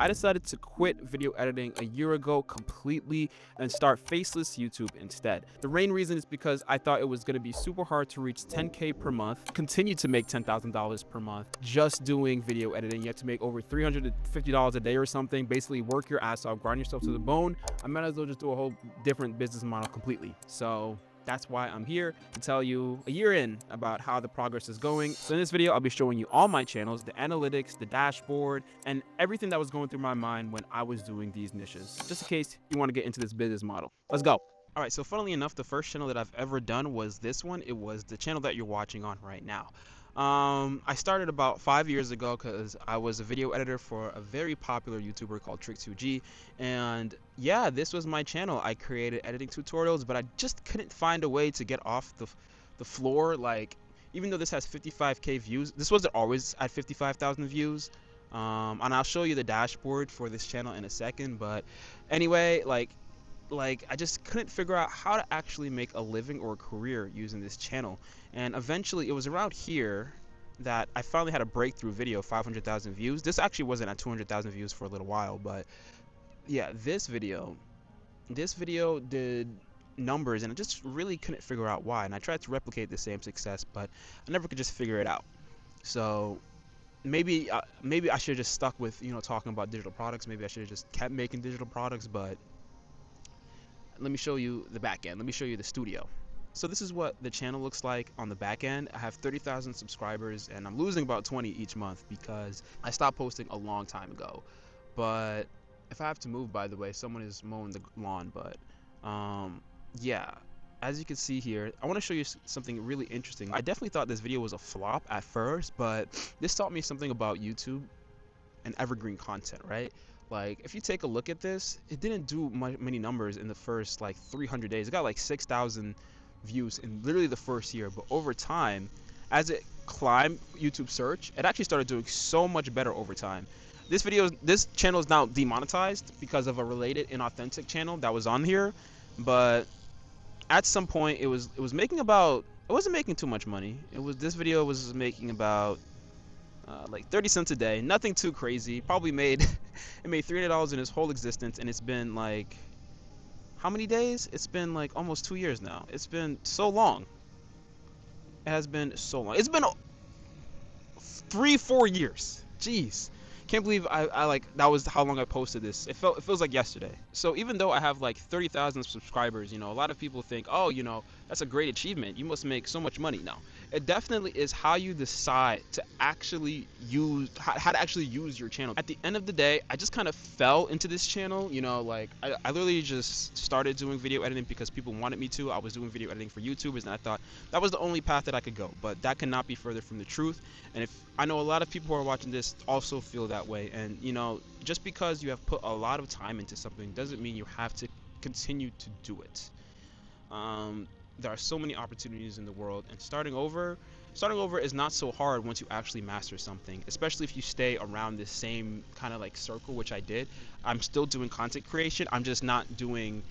I decided to quit video editing a year ago completely and start Faceless YouTube instead. The main reason is because I thought it was going to be super hard to reach 10K per month, continue to make $10,000 per month just doing video editing. You have to make over $350 a day or something, basically work your ass off, grind yourself to the bone. I might as well just do a whole different business model completely. So that's why I'm here to tell you a year in about how the progress is going. So in this video, I'll be showing you all my channels, the analytics, the dashboard, and everything that was going through my mind when I was doing these niches, just in case you want to get into this business model. Let's go. All right, so funnily enough, the first channel that I've ever done was this one. It was the channel that you're watching on right now. I started about 5 years ago because I was a video editor for a very popular YouTuber called Trick2G, and yeah, this was my channel. I created editing tutorials, but I just couldn't find a way to get off the floor. Like, even though this has 55K views, this wasn't always at 55,000 views. And I'll show you the dashboard for this channel in a second, but anyway, like I just couldn't figure out how to actually make a living or a career using this channel. And eventually it was around here that I finally had a breakthrough video, 500,000 views. This actually wasn't at 200,000 views for a little while, but yeah, this video did numbers, and I just really couldn't figure out why. And I tried to replicate the same success, but I never could just figure it out. So maybe I should have just stuck with, you know, talking about digital products. Maybe I should have just kept making digital products, but let me show you the back end. Let me show you the studio. So this is what the channel looks like on the back end. I have 30,000 subscribers, and I'm losing about 20 each month because I stopped posting a long time ago. But if I have to move, by the way, someone is mowing the lawn. But yeah, as you can see here, I want to show you something really interesting. I definitely thought this video was a flop at first, but this taught me something about YouTube and evergreen content, right? Like, if you take a look at this, it didn't do many numbers in the first like 300 days. It got like 6,000 views in literally the first year, but over time, as it climbed YouTube search, it actually started doing so much better over time. This channel is now demonetized because of a related inauthentic channel that was on here, but at some point it wasn't making too much money. This video was making about like 30 cents a day, nothing too crazy. Probably made it made $300 in its whole existence, and it's been like, how many days? It's been like almost 2 years now. It's been so long. It has been so long. It's been 3-4 years. Jeez, can't believe I like that was how long I posted this. It feels like yesterday. So even though I have like 30,000 subscribers, you know, a lot of people think, oh, you know, that's a great achievement, you must make so much money. No, it definitely is how you decide to actually how to actually use your channel. At the end of the day, I just kind of fell into this channel, you know, like I literally just started doing video editing because people wanted me to. I was doing video editing for YouTubers, and I thought that was the only path that I could go, but that cannot be further from the truth. And if I know a lot of people who are watching this also feel that way, and you know, just because you have put a lot of time into something doesn't mean you have to continue to do it. There are so many opportunities in the world, and starting over is not so hard once you actually master something, especially if you stay around this same kind of like circle, which I did. I'm still doing content creation. I'm just not doing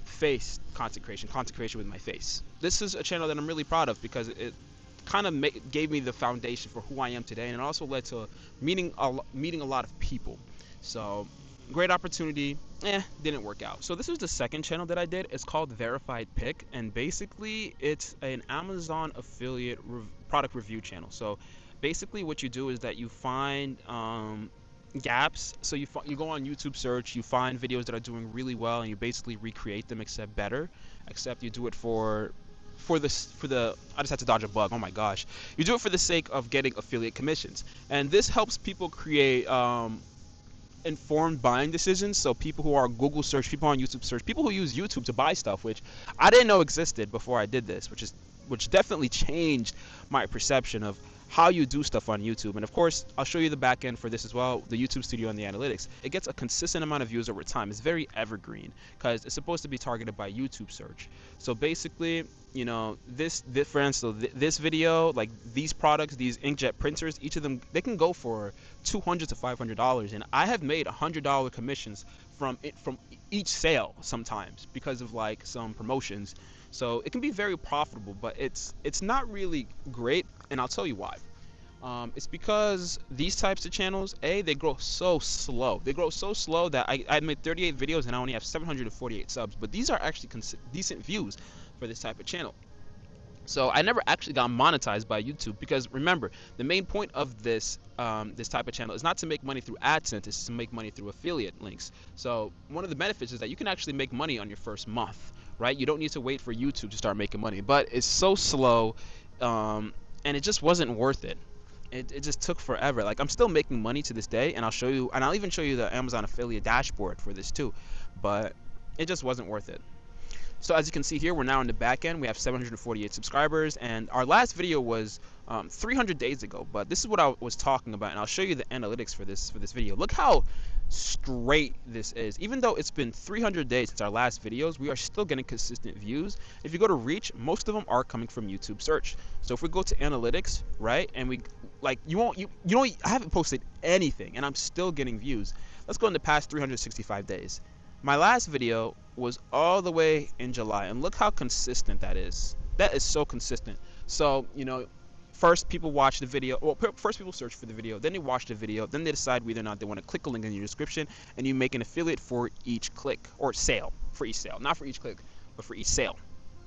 face content creation with my face. This is a channel that I'm really proud of because it kind of gave me the foundation for who I am today, and it also led to meeting a lot of people. So great opportunity, didn't work out. So this is the second channel that I did. It's called Verified Pick, and basically it's an Amazon affiliate product review channel. So basically what you do is that you find gaps. So you go on YouTube search, you find videos that are doing really well, and you basically recreate them except better, except you do it for the I just had to dodge a bug. Oh my gosh. You do it for the sake of getting affiliate commissions, and this helps people create informed buying decisions. So people who are Google search, people on YouTube search, people who use YouTube to buy stuff, which I didn't know existed before I did this, which definitely changed my perception of how you do stuff on YouTube. And of course, I'll show you the back end for this as well, the YouTube studio and the analytics. It gets a consistent amount of views over time. It's very evergreen because it's supposed to be targeted by YouTube search. So basically, you know, this video, like these products, these inkjet printers, each of them, they can go for $200 to $500, and I have made $100 commissions from each sale sometimes because of like some promotions. So it can be very profitable, but it's not really great, and I'll tell you why. It's because these types of channels, they grow so slow. They grow so slow that I made 38 videos and I only have 748 subs. But these are actually decent views for this type of channel. So I never actually got monetized by YouTube, because remember, the main point of this this type of channel is not to make money through AdSense, it's to make money through affiliate links. So one of the benefits is that you can actually make money on your first month, right? You don't need to wait for YouTube to start making money, but it's so slow, and it just wasn't worth it. It just took forever. Like, I'm still making money to this day, and I'll show you, and I'll even show you the Amazon affiliate dashboard for this too, but it just wasn't worth it. So as you can see here, we're now in the back end. We have 748 subscribers, and our last video was 300 days ago. But this is what I was talking about, and I'll show you the analytics for this video. Look how straight this is. Even though it's been 300 days since our last videos, we are still getting consistent views. If you go to reach, most of them are coming from YouTube search. So if we go to analytics, right, and we like, I haven't posted anything, and I'm still getting views. Let's go in the past 365 days. My last video was all the way in July, and look how consistent that is. That is so consistent. So, you know, first people watch the video, well, first people search for the video, then they watch the video, then they decide whether or not they want to click a link in your description, and you make an affiliate for each click, or sale, for each sale. Not for each click, but for each sale.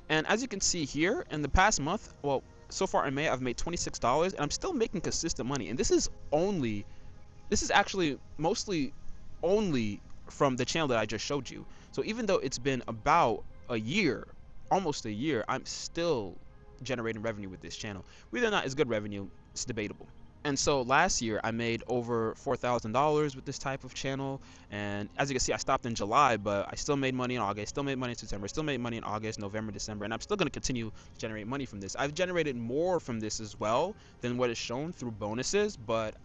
And as you can see here, in the past month, well, so far in May, I've made $26, and I'm still making consistent money. And this is actually mostly only from the channel that I just showed you. So even though it's been about a year, almost a year, I'm still generating revenue with this channel. Whether or not it's good revenue, it's debatable. And so last year I made over $4,000 with this type of channel, and as you can see, I stopped in July, but I still made money in August, still made money in September, still made money in August, November, December, and I'm still going to continue to generate money from this. I've generated more from this as well than what is shown through bonuses, but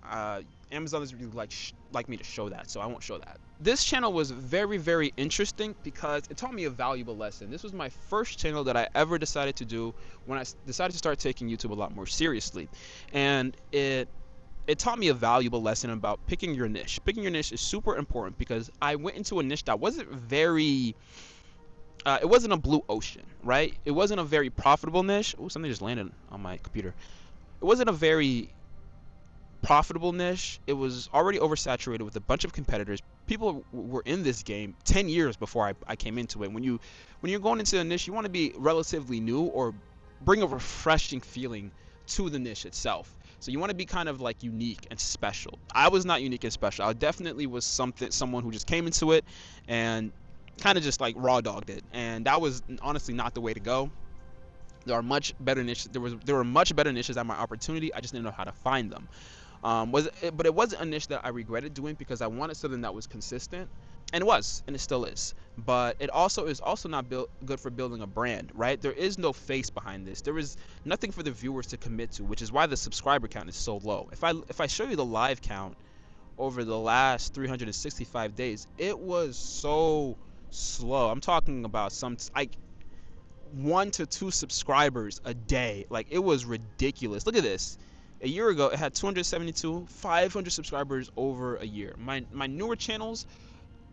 Amazon doesn't really like me to show that, so I won't show that. This channel was very, very interesting because it taught me a valuable lesson. This was my first channel that I ever decided to do when I decided to start taking YouTube a lot more seriously, and it taught me a valuable lesson about picking your niche. Picking your niche is super important because I went into a niche that wasn't very it wasn't a blue ocean, right? It wasn't a very profitable niche. Oh, something just landed on my computer. It wasn't a very profitable niche. It was already oversaturated with a bunch of competitors. People were in this game 10 years before I came into it. When you're going into a niche, you want to be relatively new or bring a refreshing feeling to the niche itself. So you want to be kind of like unique and special. I was not unique and special. I definitely was someone who just came into it and kind of just like raw dogged it, and that was honestly not the way to go. There are much better niches. There were much better niches at my opportunity. I just didn't know how to find them. But it wasn't a niche that I regretted doing because I wanted something that was consistent, and it was, and it still is. But it also is not good for building a brand, right? There is no face behind this. There is nothing for the viewers to commit to, which is why the subscriber count is so low. If I show you the live count over the last 365 days, it was so slow. I'm talking about some like 1 to 2 subscribers a day. Like, it was ridiculous. Look at this. A year ago, it had 272, 500 subscribers over a year. My newer channels,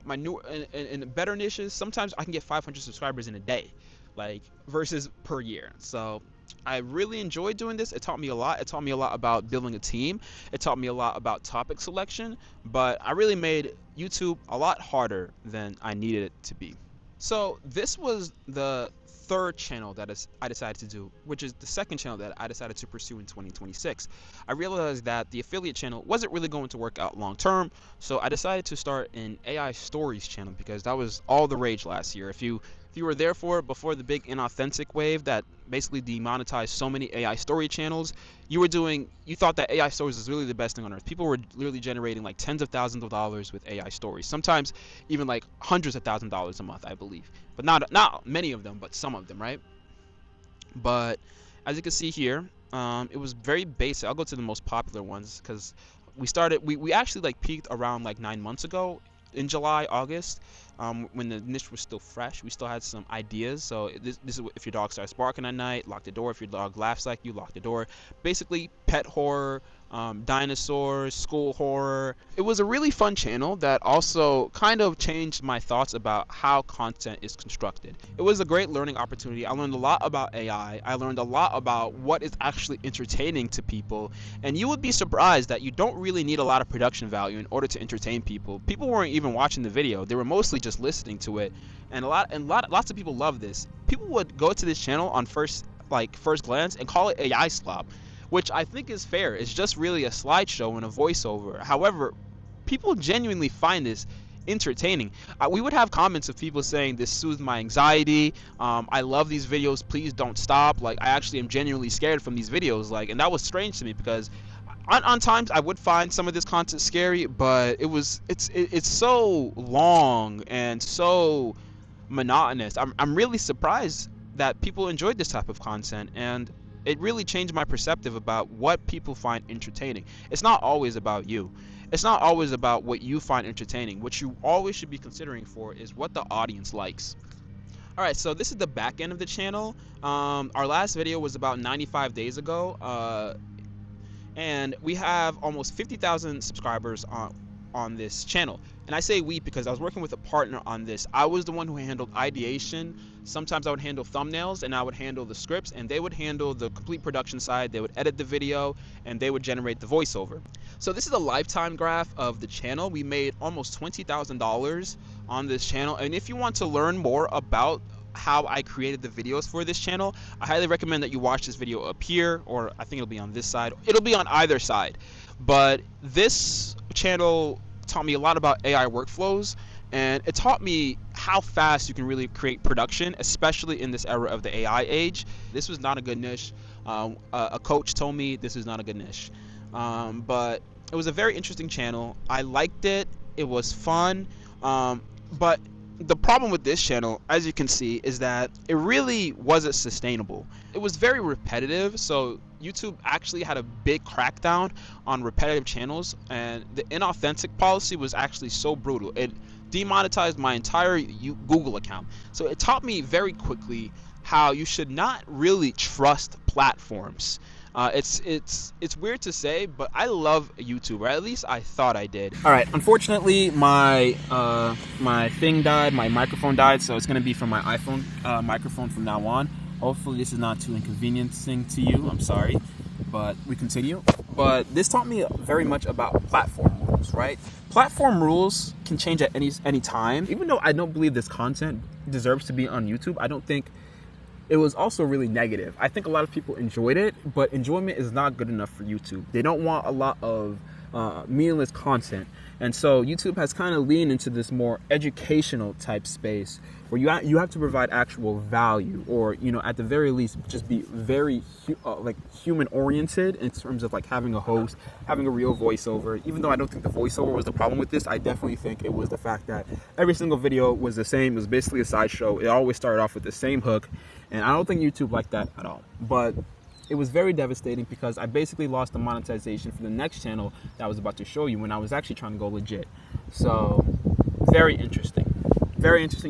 my newer and better niches, sometimes I can get 500 subscribers in a day, like, versus per year. So I really enjoyed doing this. It taught me a lot. It taught me a lot about building a team. It taught me a lot about topic selection, but I really made YouTube a lot harder than I needed it to be. So this was the third channel that I decided to do, which is the second channel that I decided to pursue in 2026. I realized that the affiliate channel wasn't really going to work out long term, so I decided to start an AI stories channel because that was all the rage last year. If you were there before the big inauthentic wave that basically demonetized so many AI story channels, you thought that AI stories was really the best thing on earth. People were literally generating like tens of thousands of dollars with AI stories, sometimes even like hundreds of thousands of dollars a month, I believe. But not many of them, but some of them, right? But as you can see here, it was very basic. I'll go to the most popular ones because we actually like peaked around like 9 months ago in July, August, when the niche was still fresh. We still had some ideas. So this is if your dog starts barking at night, lock the door. If your dog laughs like you, lock the door. Basically, pet horror, dinosaurs, school horror. It was a really fun channel that also kind of changed my thoughts about how content is constructed. It was a great learning opportunity. I learned a lot about AI. I learned a lot about what is actually entertaining to people. And you would be surprised that you don't really need a lot of production value in order to entertain people. People weren't even watching the video. They were mostly just listening to it. And lots of people love this. People would go to this channel on first glance and call it AI slop, which I think is fair. It's just really a slideshow and a voiceover. However, people genuinely find this entertaining. We would have comments of people saying this soothes my anxiety. I love these videos. Please don't stop. Like, I actually am genuinely scared from these videos. Like, and that was strange to me because on times I would find some of this content scary, but it's so long and so monotonous. I'm really surprised that people enjoyed this type of content, and it really changed my perspective about what people find entertaining. It's not always about you. It's not always about what you find entertaining. What you always should be considering for is what the audience likes. All right, so this is the back end of the channel. Our last video was about 95 days ago, and we have almost 50,000 subscribers on this channel. And I say we because I was working with a partner on this. I was the one who handled ideation. Sometimes I would handle thumbnails and I would handle the scripts, and they would handle the complete production side. They would edit the video and they would generate the voiceover. So this is a lifetime graph of the channel. We made almost $20,000 on this channel. And if you want to learn more about how I created the videos for this channel, I highly recommend that you watch this video up here, or I think it'll be on this side. It'll be on either side. But this channel taught me a lot about AI workflows, and it taught me how fast you can really create production, especially in this era of the AI age. This was not a good niche. A coach told me this is not a good niche. But it was a very interesting channel. I liked it. It was fun. But the problem with this channel, as you can see, is that it really wasn't sustainable. It was very repetitive, so YouTube actually had a big crackdown on repetitive channels, and the inauthentic policy was actually so brutal. It demonetized my entire Google account. So it taught me very quickly how you should not really trust platforms. It's weird to say, but I love YouTube, or at least I thought I did. All right, unfortunately, my thing died, my microphone died, so it's gonna be from my iPhone microphone from now on. Hopefully this is not too inconveniencing to you. I'm sorry, but we continue. But this taught me very much about platform rules, right? Platform rules can change at any time. Even though I don't believe this content deserves to be on YouTube, I don't think it was also really negative. I think a lot of people enjoyed it, but enjoyment is not good enough for YouTube. They don't want a lot of meaningless content. And so YouTube has kind of leaned into this more educational type space where you have to provide actual value, or, you know, at the very least, just be very human oriented in terms of like having a host, having a real voiceover. Even though I don't think the voiceover was the problem with this, I definitely think it was the fact that every single video was the same. It was basically a sideshow. It always started off with the same hook, and I don't think YouTube liked that at all. But it was very devastating because I basically lost the monetization for the next channel that I was about to show you when I was actually trying to go legit. So very interesting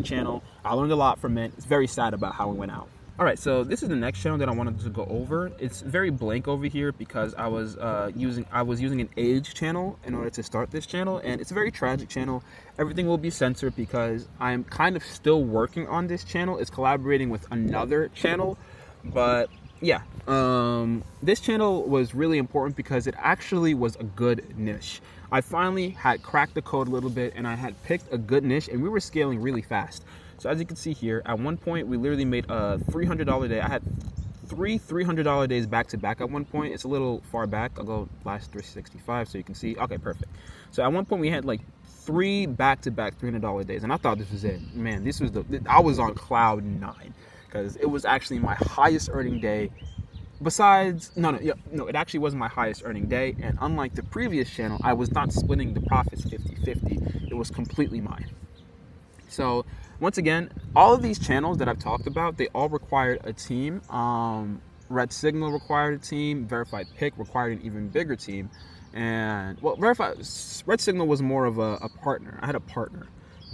channel. I learned a lot from it. It's very sad about how it went out. All right, so this is the next channel that I wanted to go over. It's very blank over here because I was using an age channel in order to start this channel, and it's a very tragic channel. Everything will be censored because I'm kind of still working on this channel. It's collaborating with another channel, but yeah, this channel was really important because it actually was a good niche. I finally had cracked the code a little bit, and I had picked a good niche, and we were scaling really fast. So as you can see here, at one point we literally made a $300 day. I had three $300 days back to back at one point. It's a little far back. I'll go last 365 so you can see. Okay, perfect. So at one point we had like 3 back-to-back $300 days, and I thought this was it. Man, I was on cloud 9 because it was actually my highest earning day. Besides, it actually wasn't my highest earning day, and unlike the previous channel, I was not splitting the profits 50-50. It was completely mine. So once again, all of these channels that I've talked about, they all required a team. Red Signal required a team. Verified Pick required an even bigger team. And well, Red Signal was more of a partner. I had a partner,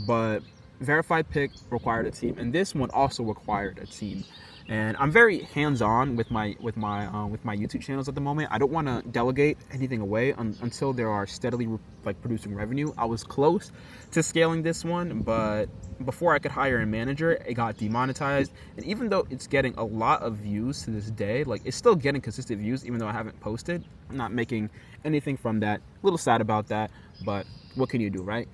but Verified Pick required a team, and this one also required a team. And I'm very hands-on with my YouTube channels at the moment. I don't want to delegate anything away until there are steadily like producing revenue. I was close to scaling this one, but before I could hire a manager, it got demonetized. And even though it's getting a lot of views to this day, like it's still getting consistent views even though I haven't posted. I'm not making anything from that. A little sad about that, but what can you do, right?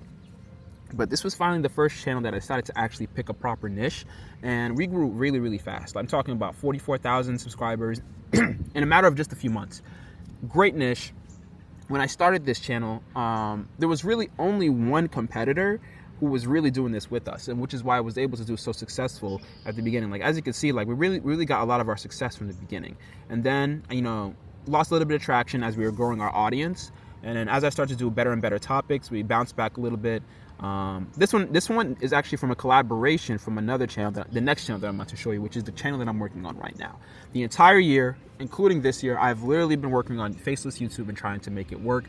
But this was finally the first channel that I decided to actually pick a proper niche, and we grew really, really fast. I'm talking about 44,000 subscribers in a matter of just a few months. Great niche. When I started this channel, there was really only one competitor who was really doing this with us, and which is why I was able to do so successful at the beginning. Like, as you can see, like we really got a lot of our success from the beginning, and then, you know, lost a little bit of traction as we were growing our audience. And then as I started to do better and better topics, we bounced back a little bit. This one is actually from a collaboration from another channel, the next channel that I'm about to show you, which is the channel that I'm working on right now. The entire year, including this year, I've literally been working on Faceless YouTube and trying to make it work.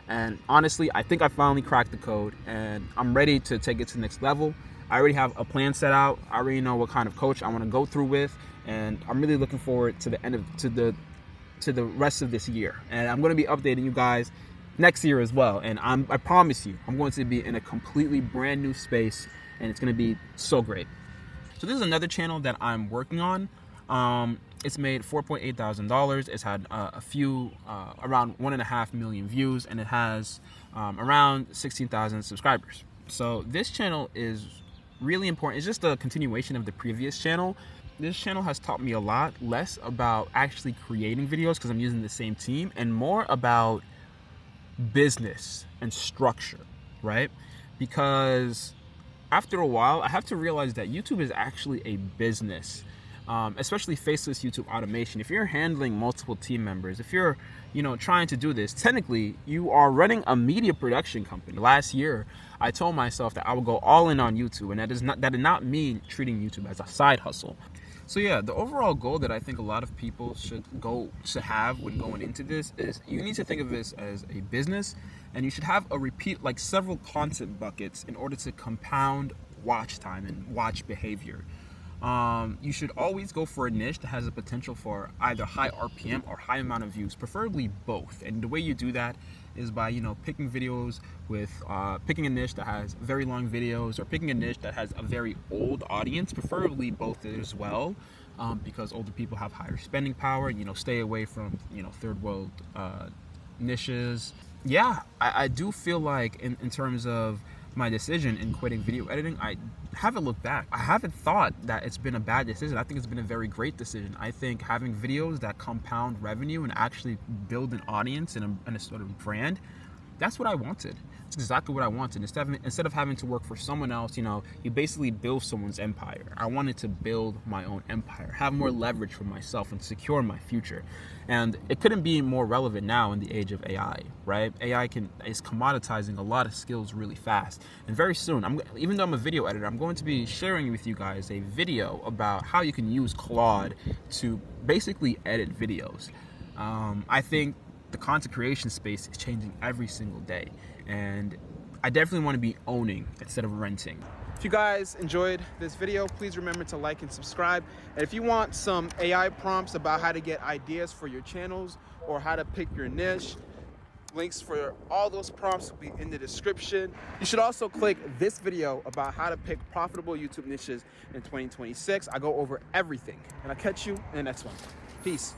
And honestly, I think I finally cracked the code, and I'm ready to take it to the next level. I already have a plan set out. I already know what kind of coach I want to go through with, and I'm really looking forward to the end of to the rest of this year. And I'm going to be updating you guys next year as well. And I promise you, I'm going to be in a completely brand new space, and it's going to be so great. So this is another channel that I'm working on. It's made $4,800. It's had a few, around 1.5 million views, and it has around 16,000 subscribers. So this channel is really important. It's just a continuation of the previous channel. This channel has taught me a lot less about actually creating videos because I'm using the same team, and more about business and structure, right? Because after a while, I have to realize that YouTube is actually a business, especially Faceless YouTube automation. If you're handling multiple team members, if you're, you know, trying to do this, technically you are running a media production company. Last year, I told myself that I would go all in on YouTube, and that did not mean treating YouTube as a side hustle. So yeah, the overall goal that I think a lot of people should have when going into this is you need to think of this as a business, and you should have like several content buckets in order to compound watch time and watch behavior. You should always go for a niche that has a potential for either high RPM or high amount of views, preferably both. And the way you do that is by, you know, picking videos with, picking a niche that has very long videos, or picking a niche that has a very old audience, preferably both as well, because older people have higher spending power, and, you know, stay away from, you know, third world niches. Yeah, I do feel like in terms of my decision in quitting video editing, I haven't looked back. I haven't thought that it's been a bad decision. I think it's been a very great decision. I think having videos that compound revenue and actually build an audience and a sort of brand, that's what I wanted. It's exactly what I wanted. Instead of having to work for someone else, you know, you basically build someone's empire. I wanted to build my own empire, have more leverage for myself, and secure my future. And it couldn't be more relevant now in the age of AI, right? AI is commoditizing a lot of skills really fast. And very soon, even though I'm a video editor, I'm going to be sharing with you guys a video about how you can use Claude to basically edit videos. I think the content creation space is changing every single day, and I definitely want to be owning instead of renting. If you guys enjoyed this video, please remember to like and subscribe. And if you want some AI prompts about how to get ideas for your channels or how to pick your niche, links for all those prompts will be in the description. You should also click this video about how to pick profitable YouTube niches in 2026. I go over everything, and I'll catch you in the next one. Peace.